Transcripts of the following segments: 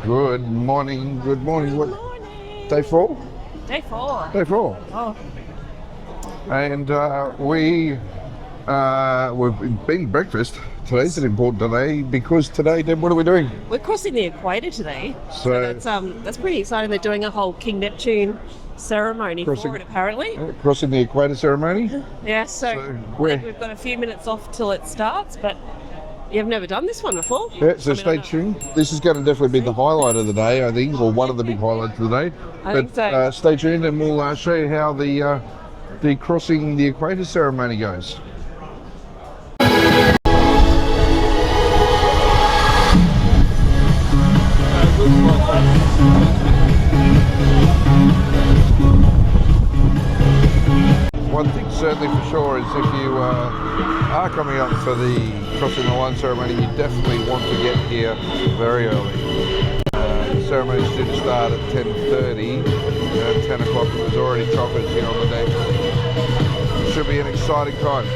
Good morning, good morning. Good What, morning. day 4? Day 4. Day 4. Oh, And we've been breakfast. Today's an important day because today, Deb, what are we doing? we're crossing the Equator today. So- that's pretty exciting. They're doing a whole King Neptune ceremony Crossing- for it, apparently. Crossing the Equator ceremony. Yeah, so So I where? think we've got a few minutes off till it starts, but you've never done this one before. Yeah, so I mean, I stay know. tuned. This is going to definitely be the highlight of the day, I think, or one of the big highlights of the day. I But think so. stay tuned and we'll show you how the crossing the Equator ceremony goes. One thing certainly for sure is if you are coming up for the crossing the line ceremony, you definitely want to get here very early. The ceremony is due to start at 10:30. At 10 o'clock there's already choppers here on the deck. Should be an exciting time.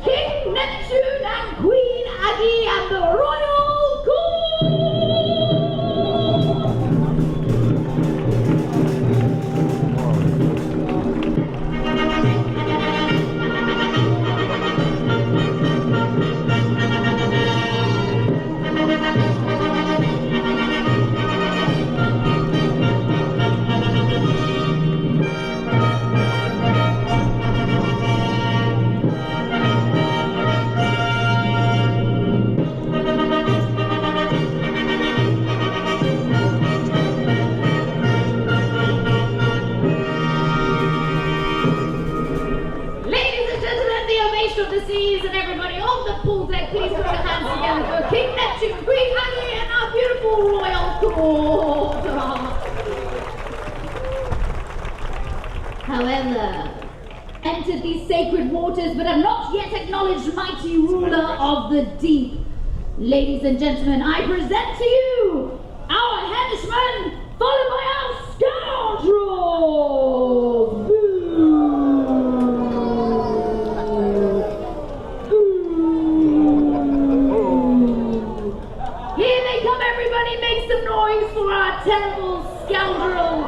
King Neptune and Queen Aggie and the Royal Ladies and gentlemen, the ovation of the seas and everybody on the pool deck, please put your hands together for King Neptune, Queen Aggie and our beautiful royal court. However, entered these sacred waters but have not yet acknowledged mighty ruler of the deep. Ladies and gentlemen, I present to you our henchmen, followed by our scoundrels. Boo! Here they come, everybody, make some noise for our terrible scoundrels.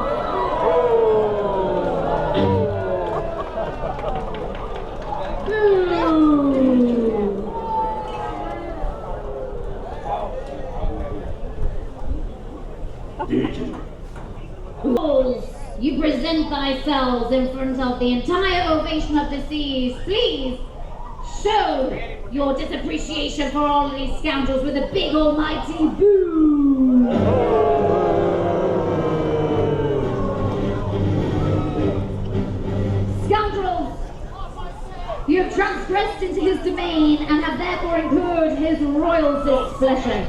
Fools, you present thyselves in front of the entire ovation of the seas. Please show your disappreciation for all of these scoundrels with a big almighty boo. Scoundrels, you have transgressed into his domain and have therefore incurred his royal displeasure.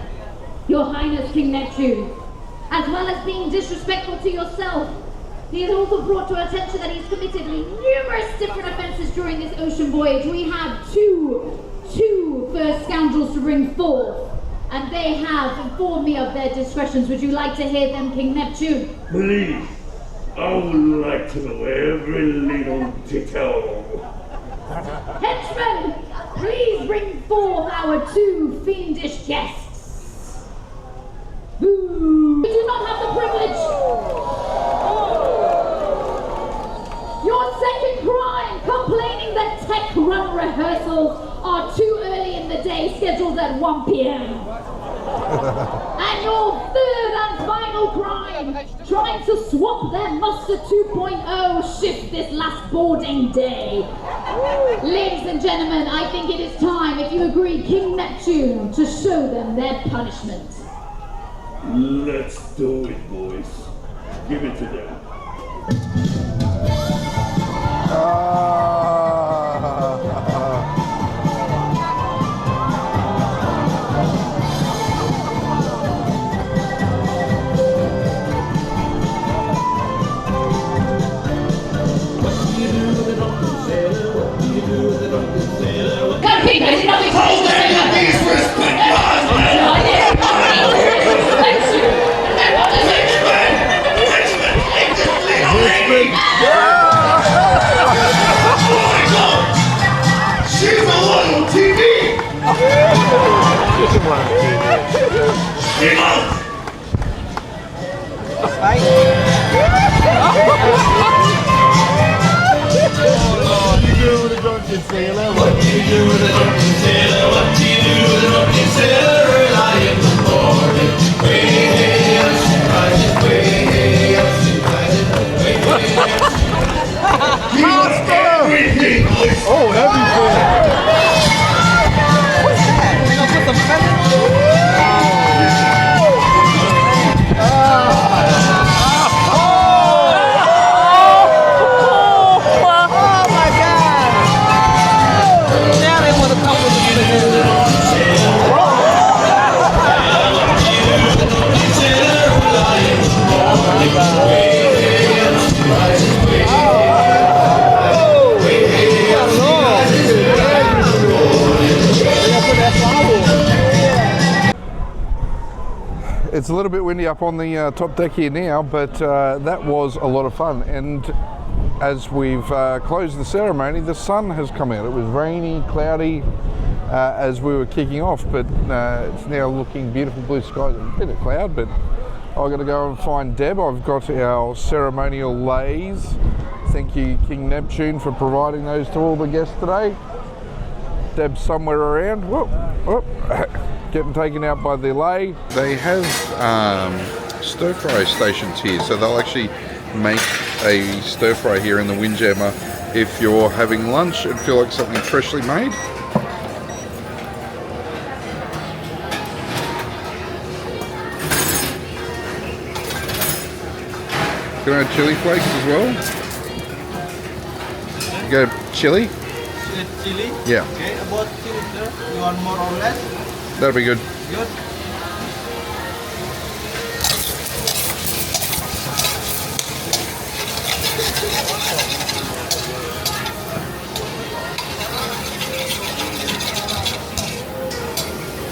Your Highness King Neptune, as well as being disrespectful to yourself, he has also brought to our attention that he's committed numerous different offences during this ocean voyage. We have two first scoundrels to bring forth, and they have informed me of their discretions. Would you like to hear them, King Neptune? Please, I would like to know every little detail. Henchmen, please bring forth our two fiendish guests. Boo! We do not have the privilege. Your second crime, complaining that tech run rehearsals are too early in the day, scheduled at 1 p.m. And your third one final crime, trying to swap their Mustard 2.0 shift this last boarding day. Ladies and gentlemen, I think it is time, if you agree, King Neptune, to show them their punishment. Let's do it, boys. Give it to them. She's the one on TV! She must! What do you do with a drunken sailor? What do you do with a drunken sailor? What do you do with a drunken sailor? Early in the morning, way hey up, she rises, way hey up, she rises, way hey up. He wants everything, boys! Oh, everything! What's that? You gonna put some feathers? It's a little bit windy up on the top deck here now, but that was a lot of fun. And as we've closed the ceremony, the sun has come out. It was rainy, cloudy as we were kicking off, but it's now looking beautiful, blue skies. A bit of cloud, but I've got to go and find Deb. I've got our ceremonial leis. Thank you, King Neptune, for providing those to all the guests today. Deb's somewhere around. Whoop, whoop. Getting taken out by the lay. They have stir fry stations here, so they'll actually make a stir fry here in the Windjammer if you're having lunch and feel like something freshly made. Can I have chili flakes as well? You go chili? Chili? Yeah. Okay, about chili, sir. You want more or less? That'll be good. Good.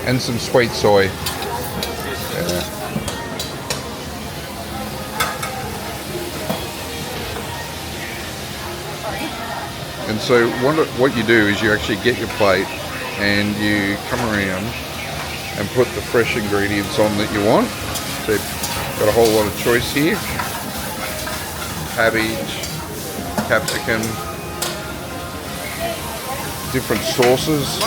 And some sweet soy. Yeah. And so what you do is you actually get your plate and you come around and put the fresh ingredients on that you want. So you've got a whole lot of choice here. Cabbage, capsicum, different sauces.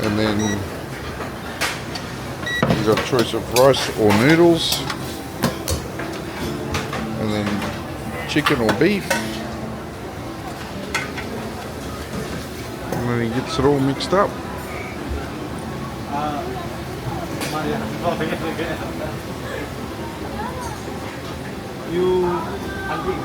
And then you've got a choice of rice or noodles. And then chicken or beef. And then he gets it all mixed up. You hungry?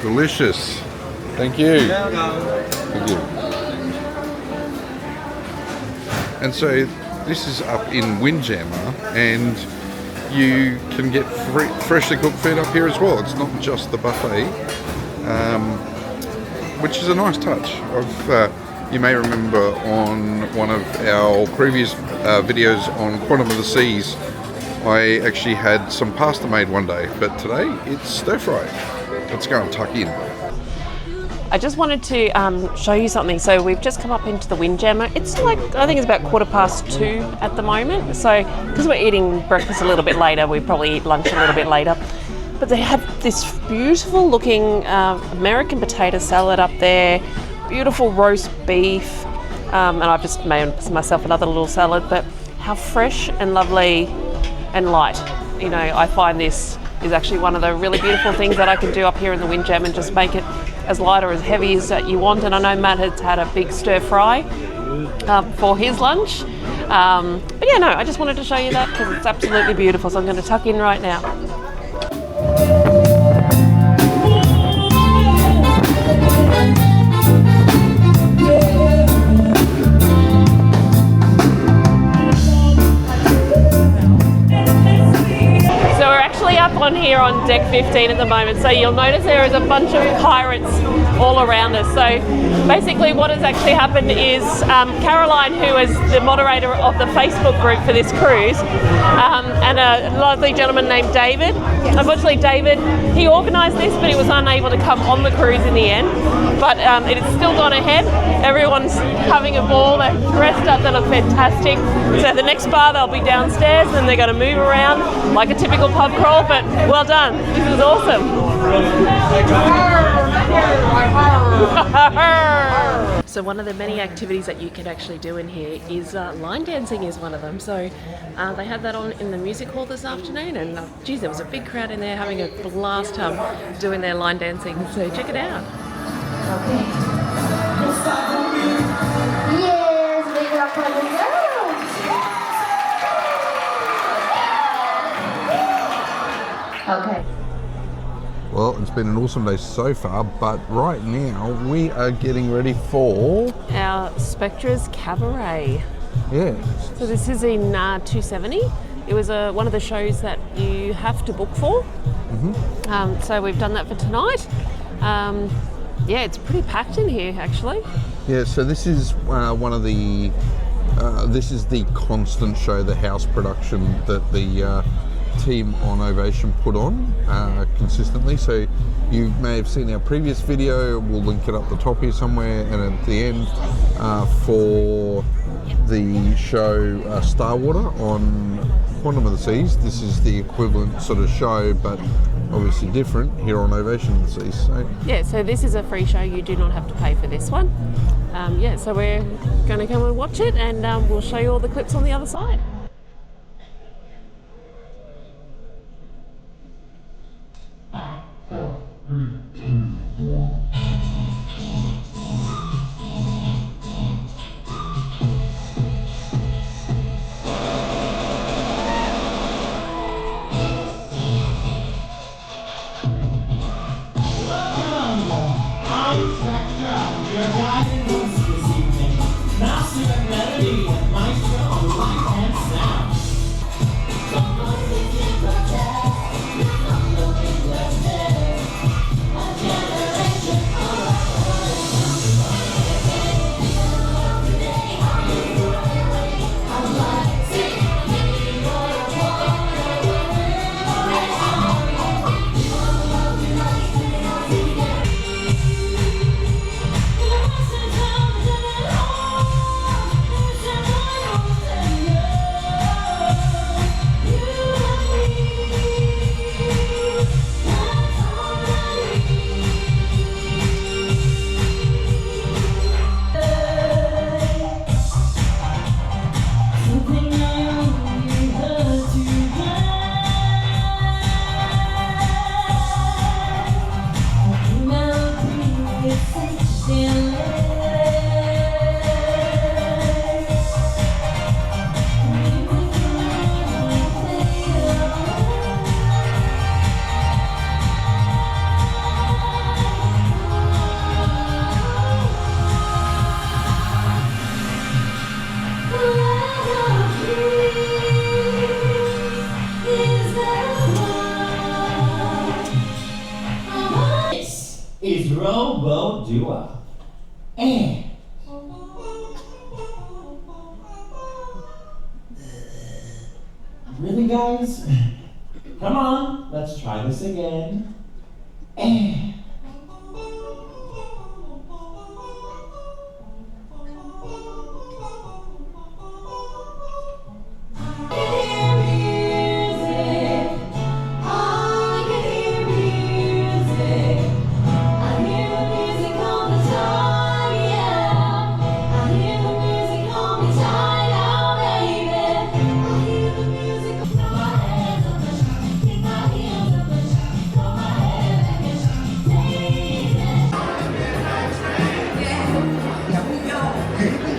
Delicious. Thank you. Thank you. And so this is up in Windjammer, and you can get freshly cooked food up here as well. It's not just the buffet, which is a nice touch. You may remember on one of our previous videos on Quantum of the Seas, I actually had some pasta made one day, but today it's stir fry. Let's go and tuck in. I just wanted to show you something. So we've just come up into the Windjammer. It's like, I think it's about 2:15 at the moment. So because we're eating breakfast a little bit later, we probably eat lunch a little bit later. But they have this beautiful looking American potato salad up there, beautiful roast beef, and I've just made myself another little salad. But how fresh and lovely and light. You know, I find this is actually one of the really beautiful things that I can do up here in the Windjammer, and just make it as light or as heavy as you want. And I know Matt has had a big stir fry for his lunch. But yeah, no, I just wanted to show you that because it's absolutely beautiful. So I'm going to tuck in right now. Up on here on deck 15 at the moment, so you'll notice there is a bunch of pirates all around us. So basically what has actually happened is Caroline, who is the moderator of the Facebook group for this cruise, and a lovely gentleman named David. Unfortunately David, he organised this but he was unable to come on the cruise in the end, but it has still gone ahead. Everyone's having a ball, they're dressed up, they look fantastic. So the next bar they'll be downstairs and they're going to move around like a typical pub crawl, but well done, this is awesome. So one of the many activities that you can actually do in here is line dancing is one of them. So they had that on in the music hall this afternoon, and geez, there was a big crowd in there having a blast doing their line dancing, so check it out. Yes, big up for the girls. Okay. Well, it's been an awesome day so far, but right now we are getting ready for our Spectra's Cabaret. Yeah. So this is in 270. It was one of the shows that you have to book for. Mm-hmm. So we've done that for tonight. Yeah, it's pretty packed in here actually. Yeah, so this is one of the this is the constant show, the house production that the team on Ovation put on consistently. So you may have seen our previous video, we'll link it up the top here somewhere, and at the end for the show Starwater on Quantum of the Seas. This is the equivalent sort of show, but obviously different here on Ovation of the Seas. So yeah, so this is a free show, you do not have to pay for this one. Yeah, so we're going to come and watch it, and we'll show you all the clips on the other side. elbow dua. And really, guys? Come on, let's try this again. And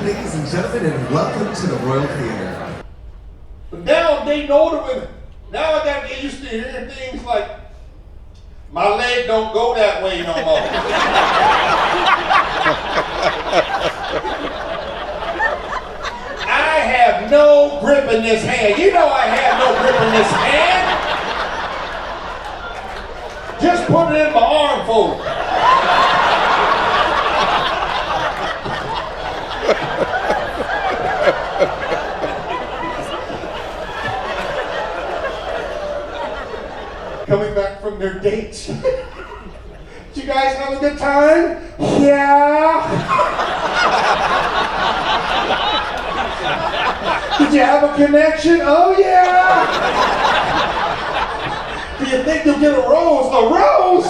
ladies and gentlemen, and welcome to the Royal Theater. But now I'm dating older women. Now I got to get used to hearing things like, my leg don't go that way no more. I have no grip in this hand. You know I have no grip in this hand. Just put it in my arm folder. Coming back from their dates. Did you guys have a good time? Yeah. Did you have a connection? Oh yeah. Do you think you'll get a rose? A rose?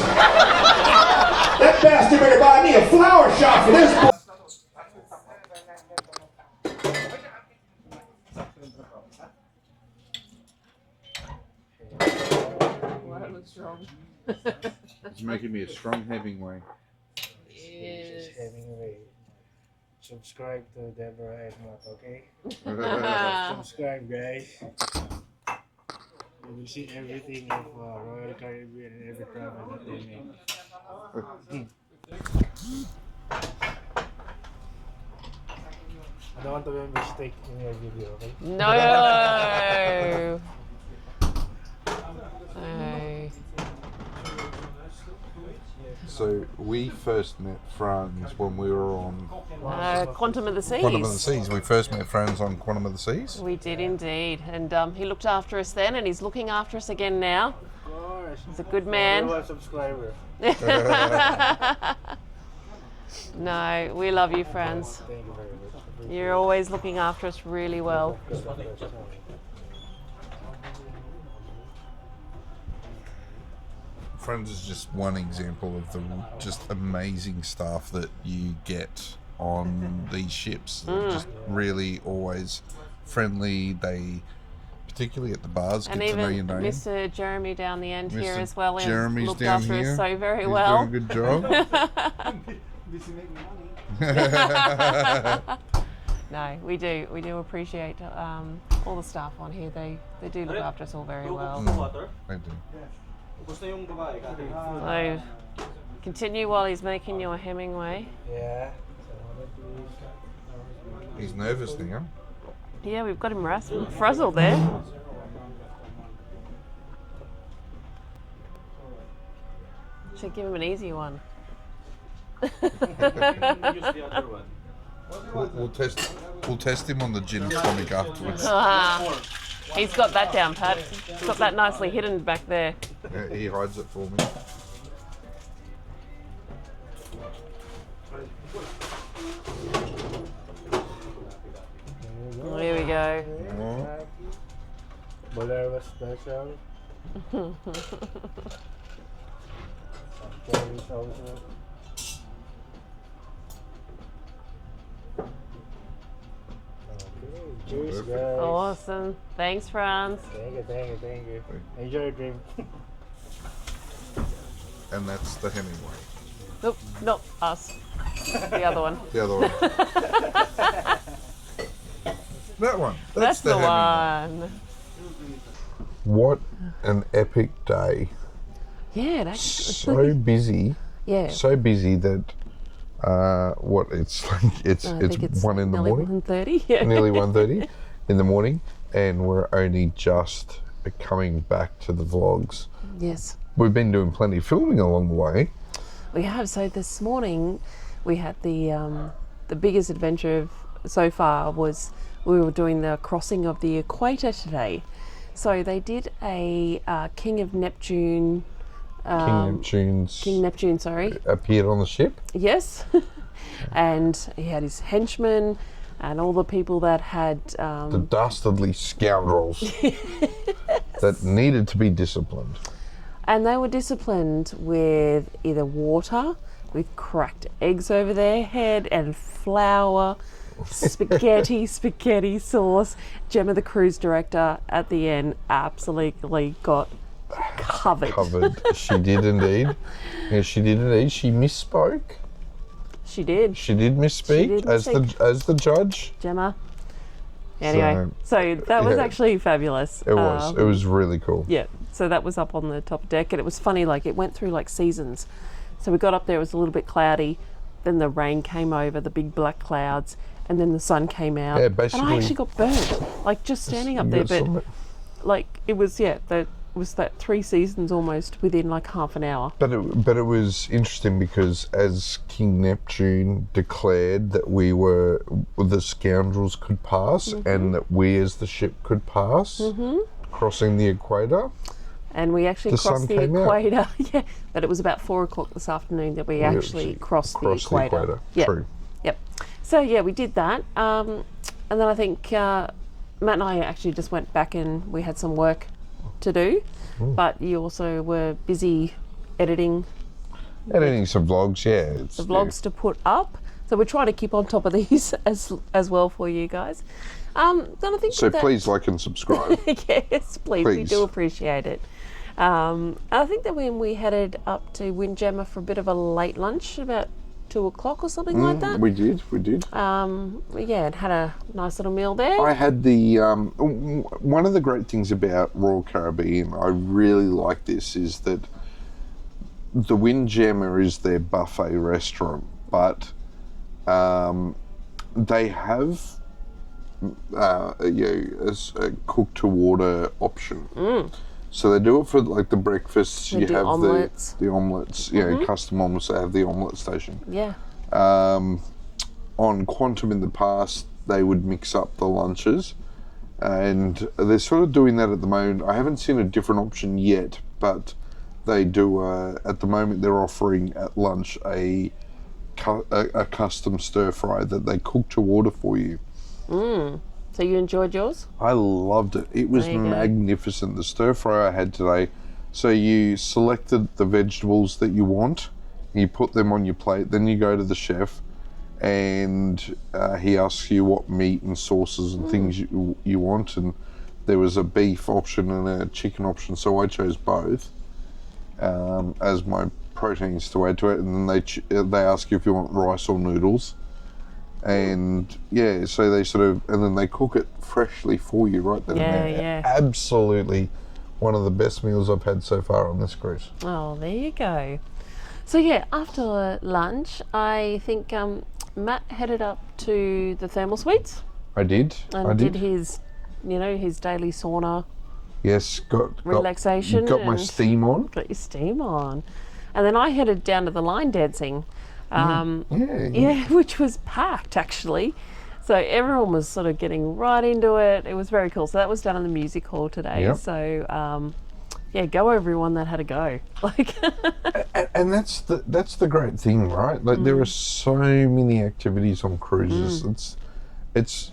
That bastard better buy me a flower shop for this. It's making me a strong Hemingway. Yes. Hemingway. Subscribe to Deborah and Mark, okay? Subscribe, guys. You will see everything of Royal Caribbean and every travel that they make. I don't want to be a mistake in your video, okay? No. No. So we first met Franz when we were on Quantum of the Seas. Quantum of the Seas. We first met Franz on Quantum of the Seas. We did indeed, and he looked after us then, and he's looking after us again now. Of course. He's a good man. Everyone subscriber. No, we love you, Franz. Thank you very much. You're always looking after us really well. Franz is just one example of the just amazing staff that you get on these ships. They're just really always friendly. They, particularly at the bars, And get to know your even name. Mr. Jeremy down the end here Mr. as well. Jeremy's looked down after here. us so very He's well. doing a good job. No, we do appreciate all the staff on here. They do look after us all very well. They do. So continue while he's making your Hemingway. Yeah. He's nervous now. Yeah, we've got him frazzled there. Should give him an easy one. We'll test him on the gin tonic afterwards. He's got that down, Pat. He's got that nicely hidden back there. Yeah, he hides it for me. Here we go. Boleros special. Cherries also. Okay, cheers, guys. Awesome. Thanks, Franz. Thank you. Enjoy your drink. And that's the Hemingway. Nope, us. The other one. The other one. That one. That's the Hemingway. one. What an epic day. Yeah, that's So busy. Yeah. So busy that it's I think it's 1 in the nearly morning. 1:30. Yeah. Nearly 1:30 in the morning, and we're only just coming back to the vlogs. Yes. We've been doing plenty of filming along the way. We have. So this morning we had the biggest adventure so far was we were doing the crossing of the Equator today. So they did a King Neptune, sorry, appeared on the ship. Yes, and he had his henchmen and all the people that had The dastardly scoundrels that needed to be disciplined. and they were disciplined with either water, with cracked eggs over their head, and flour, spaghetti sauce. Gemma, the cruise director, at the end absolutely got covered. She did indeed. Yes, she did indeed. She misspoke. She did. She did misspeak as the judge. Gemma. Anyway, so that was actually fabulous. It was. It was really cool. Yeah. So that was up on the top deck, and it was funny. Like it went through like seasons. So we got up there. It was a little bit cloudy. Then the rain came over, the big black clouds, and then the sun came out. Yeah, basically. And I actually got burnt, like just standing up there. But like it was, that was that 3 seasons almost within like half an hour. But it was interesting because as King Neptune declared that the scoundrels could pass, and that we as the ship could pass, crossing the equator. And we actually crossed the equator. Yeah, but it was about 4 o'clock this afternoon that we actually crossed the equator. Yep. True. Yep. So yeah, we did that, and then I think Matt and I actually just went back and we had some work to do, but you also were busy editing some vlogs. Yeah, the vlogs to put up. So we're trying to keep on top of these as well for you guys. Then I think so. Please like and subscribe. Yes, please. We do appreciate it. I think that when we headed up to Windjammer for a bit of a late lunch, about 2 o'clock or something like that. We did. Yeah, and had a nice little meal there. I had the one of the great things about Royal Caribbean, I really like this, is that the Windjammer is their buffet restaurant, but they have a cook to order option. So they do it for like the breakfasts. They do omelettes. The omelettes, custom omelettes. They have the omelette station. Yeah. On Quantum in the past, they would mix up the lunches, and they're sort of doing that at the moment. I haven't seen a different option yet, but they do. At the moment, they're offering at lunch a custom stir fry that they cook to order for you. So you enjoyed yours? I loved it. It was magnificent. The stir fry I had today. So you selected the vegetables that you want, you put them on your plate, then you go to the chef, and he asks you what meat and sauces and things you want. And there was a beef option and a chicken option, so I chose both as my proteins to add to it. And then they ask you if you want rice or noodles. And so they and then they cook it freshly for you right then and there. Yeah. Absolutely one of the best meals I've had so far on this cruise. Oh, there you go. So yeah, after lunch, I think Matt headed up to the thermal suites. I did. Did his, his daily sauna. Yes, got relaxation. Got my steam on. Got your steam on. And then I headed down to the line dancing. Which was packed actually. So everyone was sort of getting right into it. It was very cool. So that was done in the music hall today. Yep. So go everyone that had a go. And that's the great thing, right? Like there are so many activities on cruises. It's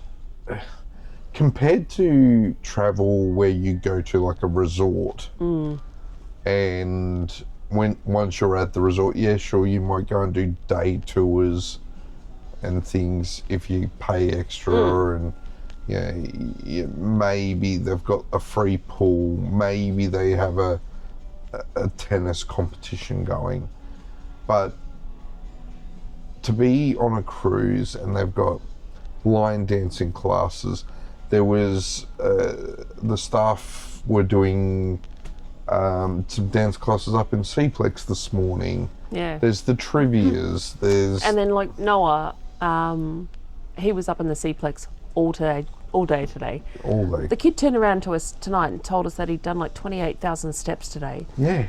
compared to travel where you go to like a resort and once you're at the resort, sure, you might go and do day tours and things if you pay extra, and maybe they've got a free pool, maybe they have a tennis competition going. But to be on a cruise and they've got line dancing classes, there was the staff were doing some dance classes up in Seaplex this morning. Yeah. There's the trivias. And then like Noah, he was up in the Seaplex all day today. All day. The kid turned around to us tonight and told us that he'd done like 28,000 steps today. Yeah.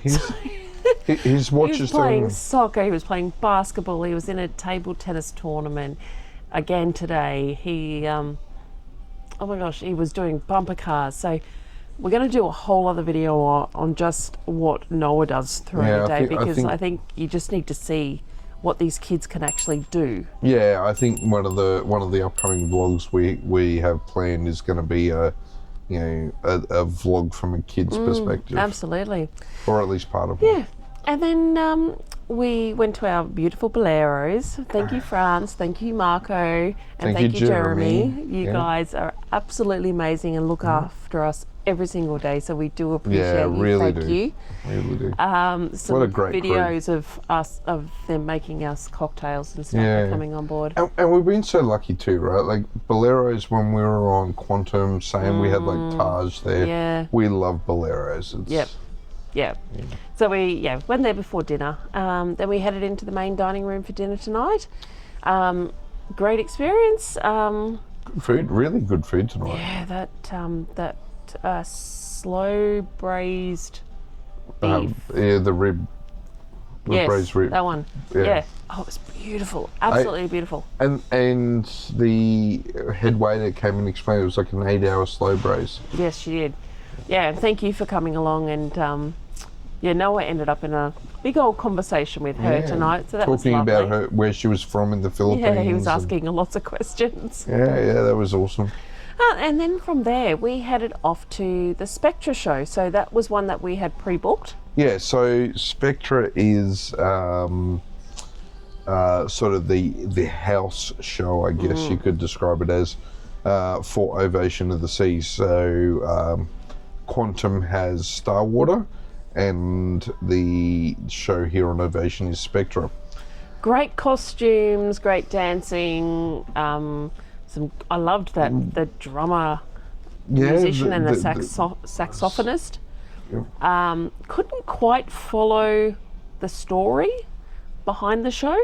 His watch He was is playing doing. soccer, he was playing basketball, he was in a table tennis tournament again today. He, oh my gosh, he was doing bumper cars. So we're going to do a whole other video on just what Noah does throughout the day, because I think you just need to see what these kids can actually do. Yeah, I think one of the upcoming vlogs we have planned is going to be a vlog from a kid's perspective. Absolutely. Or at least part of it. Yeah. And then we went to our beautiful Boleros. Thank you, France. Thank you, Marco. And thank you, Jeremy. You guys are absolutely amazing and look after us every single day. So we do appreciate you. Really thank do. you. Really do. Some What a great videos of them making us cocktails and stuff are coming on board. And we've been so lucky too, right? Like Boleros, when we were on Quantum, saying we had like Taj there. Yeah. We love Boleros. It's, Yeah. So we went there before dinner. Then we headed into the main dining room for dinner tonight. Great experience. Good food, really good food tonight. Yeah, that slow braised beef. The rib. The braised rib. That one. Yeah. Oh, it was beautiful. Absolutely beautiful. And the head waiter came and explained it was like an 8-hour slow braise. Yes, she did. Yeah, and thank you for coming along. And Noah ended up in a big old conversation with her tonight. So that was talking lovely. about her, where she was from in the Philippines. Yeah, he was asking lots of questions. Yeah, that was awesome. And then from there, we headed off to the Spectra show. So that was one that we had pre-booked. Yeah, so Spectra is sort of the house show, I guess you could describe it as, for Ovation of the Seas. So Quantum has Star Water, and the show here on Ovation is Spectra. Great costumes, great dancing. I loved that the drummer, musician, and the saxophonist. Couldn't quite follow the story behind the show.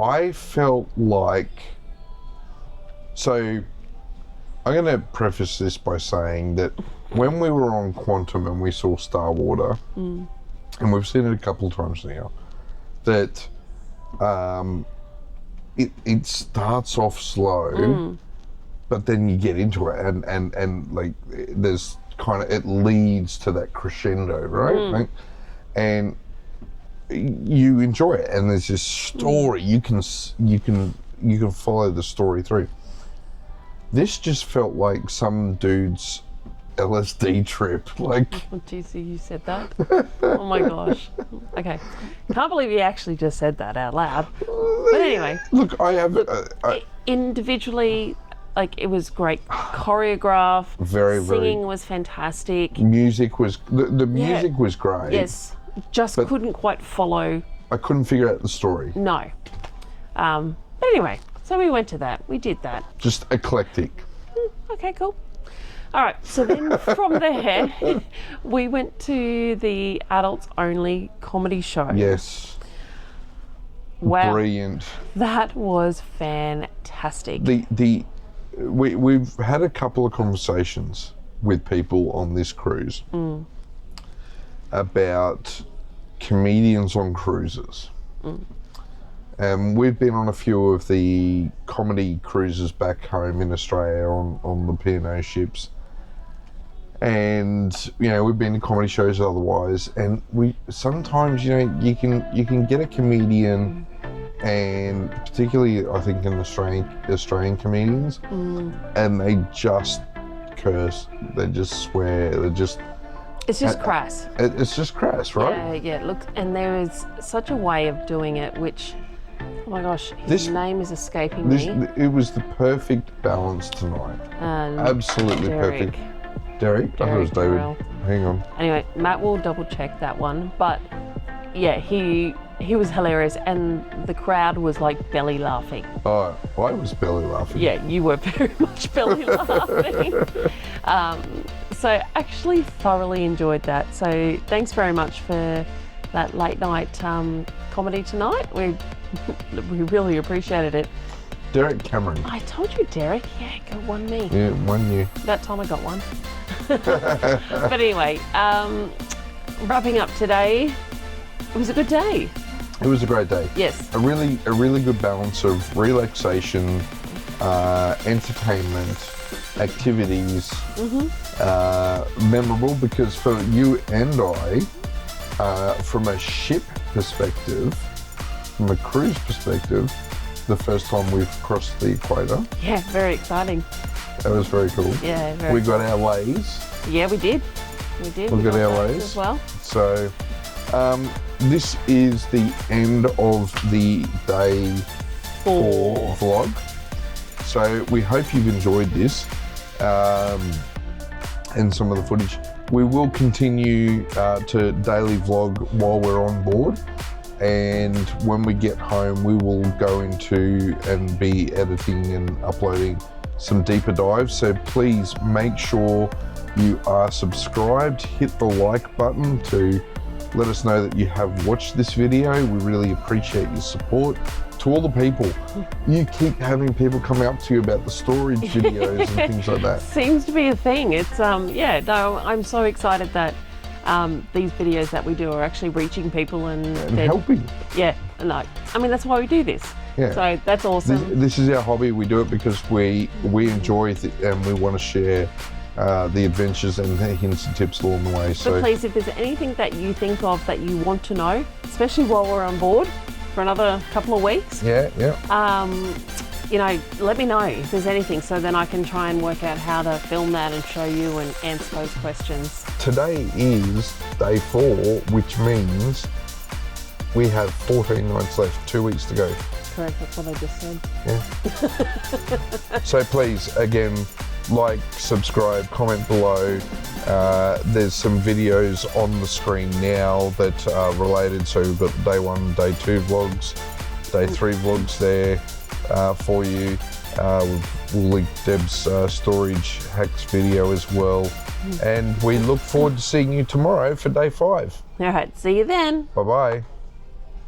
I felt like, so I'm going to preface this by saying that when we were on Quantum and we saw Star Water, and we've seen it a couple of times now, that it starts off slow, but then you get into it and like there's kind of, it leads to that crescendo, right? And you enjoy it, and there's this story you can follow the story through. This just felt like some dude's LSD trip. Like, oh, geez, you said that? Oh my gosh. Okay, can't believe you actually just said that out loud. But anyway, look, I have individually, like, it was great choreographed. Very singing was fantastic. Music was the music was great. Yes, just couldn't quite follow. I couldn't figure out the story. No. But anyway, so we went to that. We did that. Just eclectic. Okay, cool. All right, so then from there, we went to the adults only comedy show. Yes. Wow. Brilliant. That was fantastic. We've had a couple of conversations with people on this cruise about comedians on cruises. We've been on a few of the comedy cruises back home in Australia on the P&O ships. And we've been to comedy shows otherwise, and we sometimes you can get a comedian, and particularly I think in Australian comedians, and they just curse, they just swear, it's just crass. It's just crass, right? Yeah. Look, and there is such a way of doing it, which, oh my gosh, his name is escaping me. It was the perfect balance tonight. Absolutely Derrick. perfect. Derrick? I thought it was David. Darrell. Hang on. Anyway, Matt will double check that one, but yeah, he was hilarious, and the crowd was like belly laughing. Oh, I was belly laughing. Yeah, you were very much belly laughing. So actually thoroughly enjoyed that. So thanks very much for that late night comedy tonight. We really appreciated it. Derrick Cameron. I told you, Derrick. Yeah, go won me. Yeah, won you. That time I got one. But anyway, wrapping up today, it was a good day. It was a great day. Yes. A really good balance of relaxation, entertainment, activities, memorable because for you and I, from a ship perspective, from a cruise perspective, the first time we've crossed the equator. Yeah, very exciting. That was very cool. Yeah, very We got our lays. Yeah, we did. We did. We got our those lays as well. So, this is the end of the day 4 vlog. So we hope you've enjoyed this and some of the footage. We will continue to daily vlog while we're on board, and when we get home we will go into and be editing and uploading some deeper dives. So please make sure you are subscribed, hit the like button to let us know that you have watched this video. We really appreciate your support. To all the people, you keep having people come up to you about the storage videos and things like that. Seems to be a thing. It's yeah, no, I'm so excited that these videos that we do are actually reaching people and helping. Yeah, no, I mean that's why we do this. Yeah. So that's awesome. This is our hobby. We do it because we enjoy it and we want to share the adventures and the hints and tips along the way. So please, if there's anything that you think of that you want to know, especially while we're on board for another couple of weeks, you know, let me know if there's anything, so then I can try and work out how to film that and show you and answer those questions. Today is day 4, which means we have 14 nights left, 2 weeks to go. Correct, that's what I just said. Yeah. So please, again, like, subscribe, comment below. There's some videos on the screen now that are related. So we've got day 1, day 2 vlogs, day 3 vlogs there for you. We'll link Deb's storage hacks video as well. And we look forward to seeing you tomorrow for day 5. All right, see you then. Bye-bye.